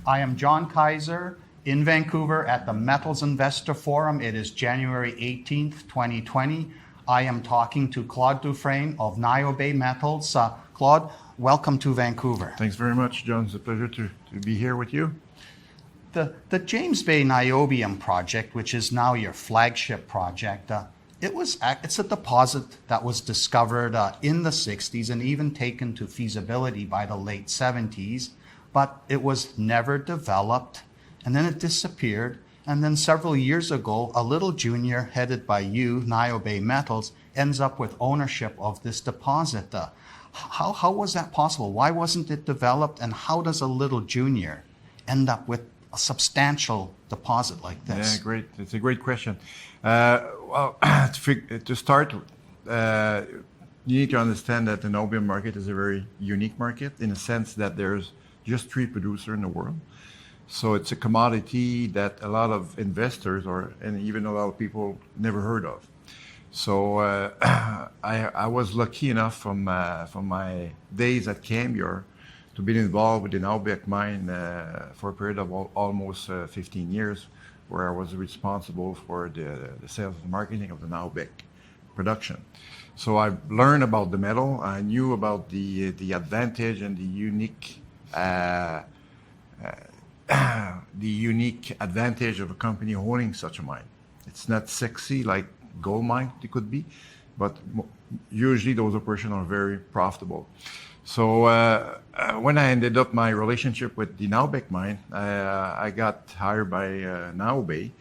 I am John Kaiser in Vancouver at the Metals Investor Forum. It is January 18th, 2020. I am talking to Claude Dufresne of NioBay Metals. Claude, welcome to Vancouver. Thanks very much, John. It's a pleasure to be here with you. The James Bay Niobium project, which is now your flagship project, it's a deposit that was discovered in the 60s and even taken to feasibility by the late 70s, but it was never developed, and then it disappeared. And then several years ago, a little junior headed by you, NioBay Metals, ends up with ownership of this deposit. How was that possible? Why wasn't it developed, and how does a little junior end up with a substantial deposit like this? Yeah, great. It's a great question. Well, to start, you need to understand that the niobium market is a very unique market in a sense that there's just 3 producers in the world. So it's a commodity that a lot of investors and even a lot of people never heard of. So I was lucky enough from my days at Crevier to be involved with the Naubach mine for a period of almost 15 years, where I was responsible for the sales and marketing of the Naubach production. So I learned about the metal. I knew about the advantage and the unique advantage of a company owning such a mine. It's not sexy like gold mine it could be, but usually those operations are very profitable. So when I ended up my relationship with the Naubach mine, I got hired by NioBay,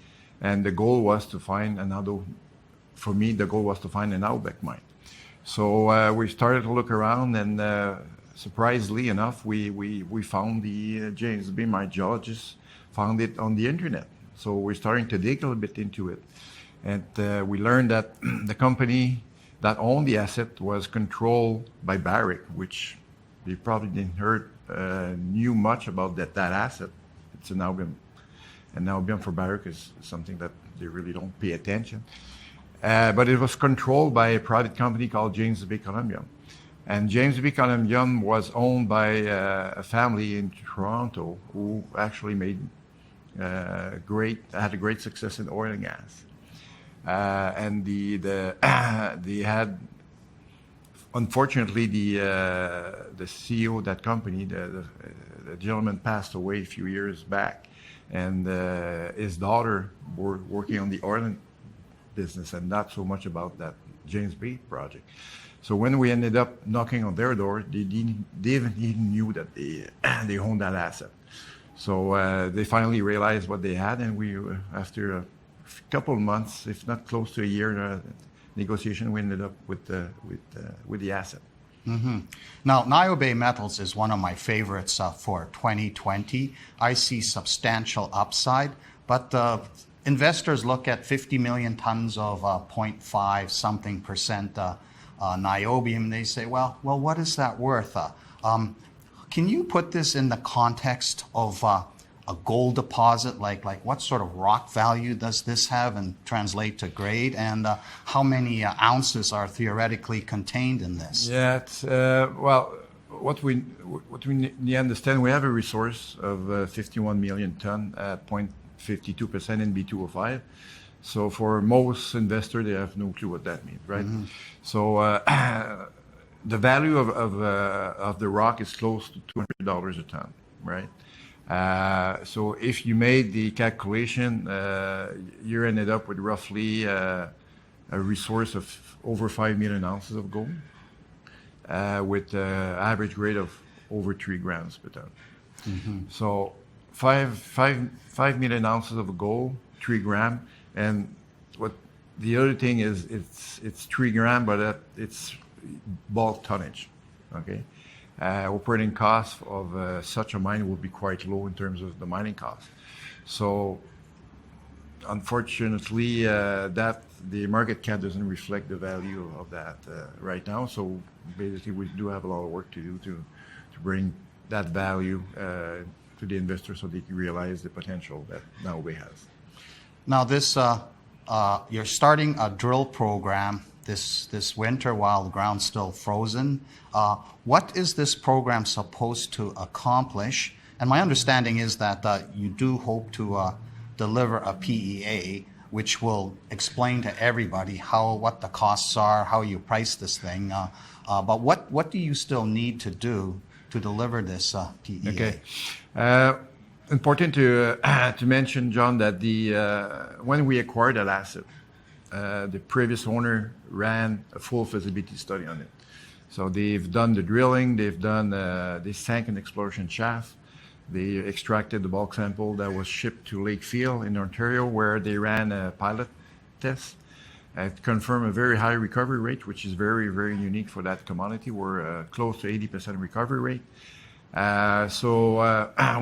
and the goal was to find another. For me, the goal was to find a Naubach mine. So we started to look around, and surprisingly enough, we found the James Bay. My geologist found it on the internet. So we're starting to dig a little bit into it, and we learned that the company that owned the asset was controlled by Barrick, which they probably knew much about that asset. It's a niobium, and niobium for Barrick is something that they really don't pay attention. But it was controlled by a private company called James Bay Niobium. And James Bay Niobium was owned by a family in Toronto who actually had a great success in oil and gas. And they had, unfortunately, the CEO of that company, the gentleman passed away a few years back, and his daughter were working on the oil business and not so much about that James Bay project. So when we ended up knocking on their door, they even knew that they owned that asset. So they finally realized what they had, and we, after a couple of months, if not close to a year negotiation, we ended up with the asset. Mm-hmm. Now, NioBay Metals is one of my favorites for 2020. I see substantial upside, but investors look at 50 million tons of 0.5 something percent niobium. They say, well, what is that worth? Can you put this in the context of a gold deposit? Like what sort of rock value does this have and translate to grade? And how many ounces are theoretically contained in this? Yeah, it's, well, what we need to understand, we have a resource of 51 million ton at 0.52% in B205. So for most investors, they have no clue what that means, right? Mm-hmm. So the value of the rock is close to $200 a ton, right? So if you made the calculation, you ended up with roughly a resource of over 5 million ounces of gold, with average grade of over 3 grams per ton. Mm-hmm. So 5 million ounces of gold, 3 gram, and what the other thing is, it's 3 gram, but it's bulk tonnage, okay? Operating cost of such a mine would be quite low in terms of the mining cost. So unfortunately, that the market cap doesn't reflect the value of that right now. So basically, we do have a lot of work to do to bring that value to the investors so they can realize the potential that NioBay has. Now, this you're starting a drill program this winter while the ground's still frozen. What is this program supposed to accomplish? And my understanding is that you do hope to deliver a PEA, which will explain to everybody what the costs are, how you price this thing. But what do you still need to do to deliver this PEA? Okay. Important to mention, John, that when we acquired that asset, the previous owner ran a full feasibility study on it. So they've done the drilling, they sank an exploration shaft, they extracted the bulk sample that was shipped to Lakefield in Ontario, where they ran a pilot test. It confirmed a very high recovery rate, which is very, very unique for that commodity. We're close to 80% recovery rate.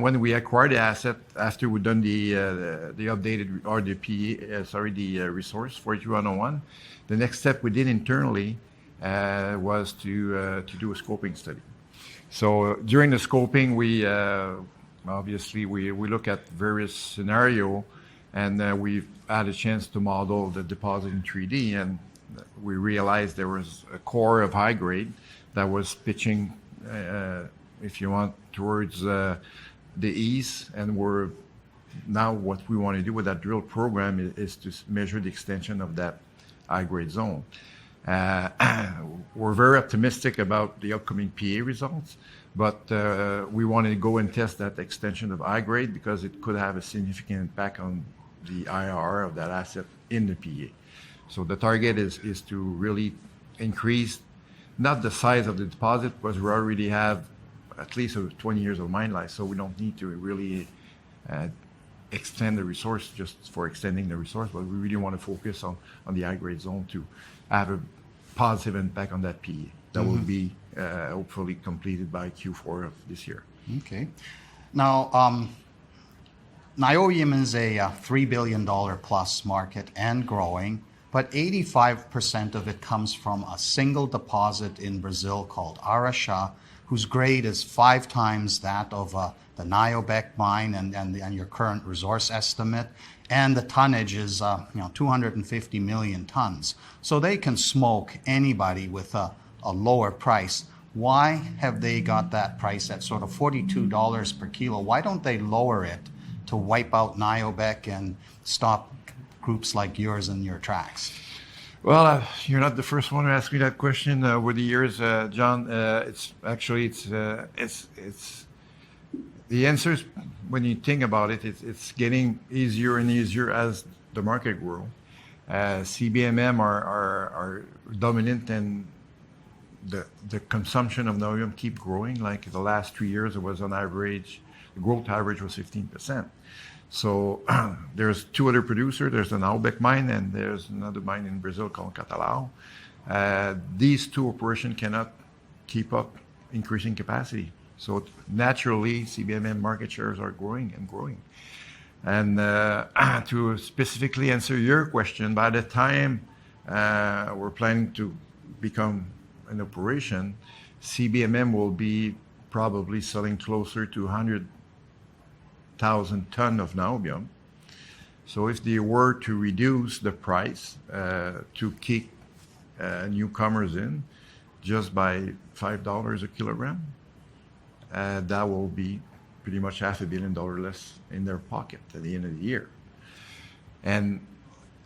When we acquired the asset, after we'd done the updated or the the resource 42101, the next step we did internally was to do a scoping study. So during the scoping, we obviously we look at various scenarios, and we've had a chance to model the deposit in 3D, and we realized there was a core of high grade that was pitching, if you want, towards the east, and now what we want to do with that drill program is to measure the extension of that high grade zone. We're very optimistic about the upcoming PA results, but we wanted to go and test that extension of high grade because it could have a significant impact on the IRR of that asset in the PA. So the target is to really increase not the size of the deposit, because we already have at least 20 years of mine life, so we don't need to really extend the resource just for extending the resource, but we really want to focus on the high grade zone to have a positive impact on that PE. That will be hopefully completed by Q4 of this year. Okay. Now, niobium is a $3 billion plus market and growing, but 85% of it comes from a single deposit in Brazil called Araxá, whose grade is 5 times that of the NioBay mine and your current resource estimate, and the tonnage is 250 million tons. So they can smoke anybody with a lower price. Why have they got that price at sort of $42 per kilo? Why don't they lower it to wipe out NioBay and stop groups like yours in your tracks? Well, you're not the first one to ask me that question over the years, John. It's the answers, when you think about it, it's getting easier and easier as the market grows. CBMM are dominant, and the consumption of niobium keep growing. Like the last 3 years, it was on average, the growth average was 15%. So there's 2 other producers. There's the NioBay mine, and there's another mine in Brazil called Catalão. These 2 operations cannot keep up increasing capacity. So naturally, CBMM market shares are growing and growing. And to specifically answer your question, by the time we're planning to become an operation, CBMM will be probably selling closer to 100,000 tons of niobium. So if they were to reduce the price to keep newcomers in just by $5 a kilogram, that will be pretty much $500 million less in their pocket at the end of the year. And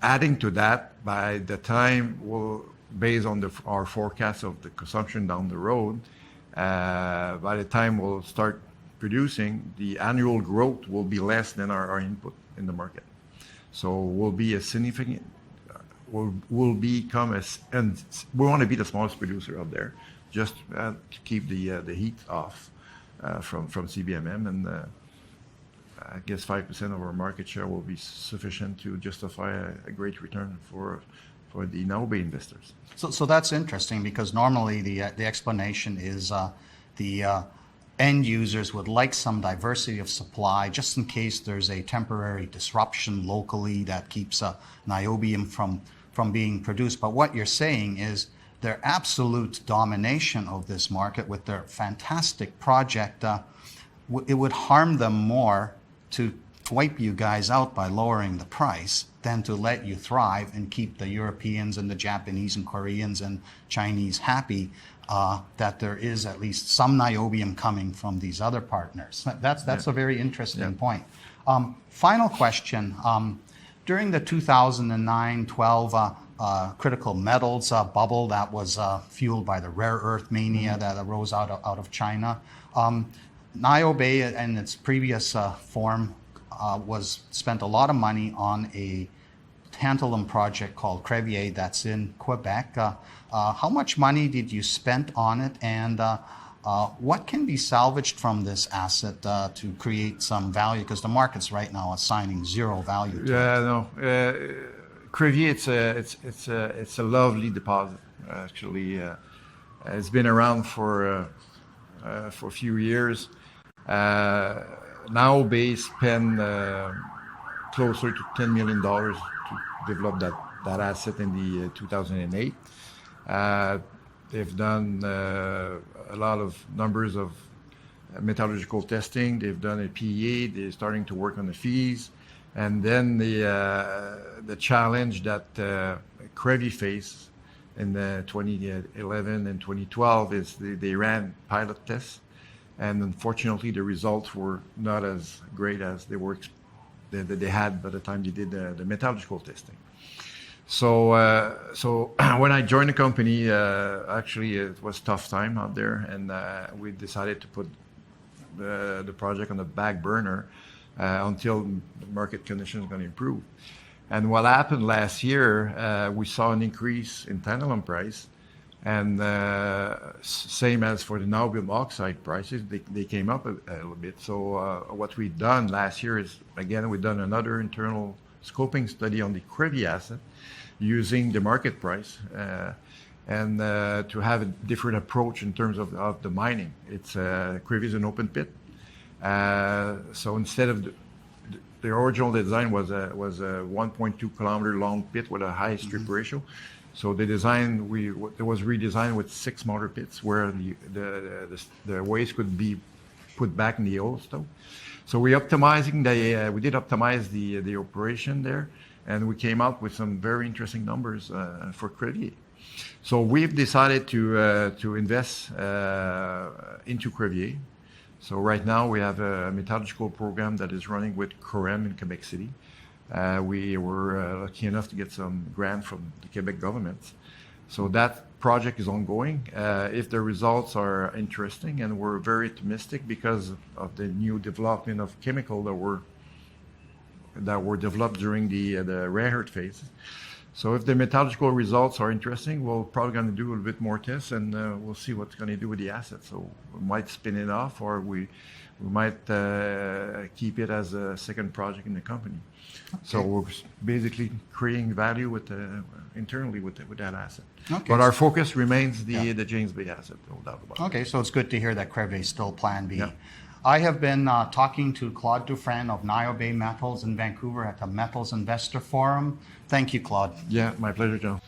adding to that, by the time based on our forecast of the consumption down the road, by the time we'll start producing, the annual growth will be less than our input in the market. So we'll be a significant, we'll become and we want to be the smallest producer out there, just to keep the heat off from CBMM, and I guess 5% of our market share will be sufficient to justify a great return for the NioBay investors. So that's interesting, because normally the explanation is the end users would like some diversity of supply just in case there's a temporary disruption locally that keeps niobium from being produced. But what you're saying is their absolute domination of this market with their fantastic project, it would harm them more to wipe you guys out by lowering the price than to let you thrive and keep the Europeans and the Japanese and Koreans and Chinese happy that there is at least some niobium coming from these other partners. That's a very interesting point. Final question. During the 2009-12 critical metals bubble that was fueled by the rare earth mania that arose out of China, NioBay in its previous form spent a lot of money on a tantalum project called Crevier that's in Quebec. How much money did you spend on it, and what can be salvaged from this asset to create some value? Because the market's right now assigning zero value to it. No. Crevier, it's a lovely deposit. Actually, it's been around for a few years. NioBay spent closer to $10 million to develop that asset in the 2008. They've done a lot of numbers of metallurgical testing. They've done a PEA. They're starting to work on the fees. And then the challenge that Crevier faced in 2011 and 2012 is they ran pilot tests. And unfortunately, the results were not as great as that they had by the time they did the metallurgical testing. So when I joined the company, actually it was a tough time out there, and we decided to put the project on the back burner until the market conditions are going to improve. And what happened last year, we saw an increase in tantalum price, and same as for the niobium oxide prices, they came up a little bit. So what we've done last year is, again, we've done another internal scoping study on the Crevier asset using the market price and to have a different approach in terms of the mining. It's Crevier is an open pit. So instead of the original design was a 1.2 kilometer long pit with a high strip ratio. So the design it was redesigned with 6 smaller pits where the waste could be put back in the old stone. So we did optimize the operation there, and we came out with some very interesting numbers for Crevier. So we've decided to invest into Crevier. So right now we have a metallurgical program that is running with COREM in Quebec City. We were lucky enough to get some grant from the Quebec government. So that project is ongoing. If the results are interesting, and we're very optimistic because of the new development of chemical that were developed during the rare earth phase. So if the metallurgical results are interesting, we're probably going to do a little bit more tests, and we'll see what's going to do with the asset. So we might spin it off, or we might keep it as a second project in the company. Okay. So we're basically creating value internally with that asset. Okay. But our focus remains the James Bay asset, no doubt about it. Okay, so it's good to hear that Crevier is still Plan B. Yeah. I have been talking to Claude Dufresne of NioBay Metals in Vancouver at the Metals Investor Forum. Thank you, Claude. Yeah, my pleasure, John.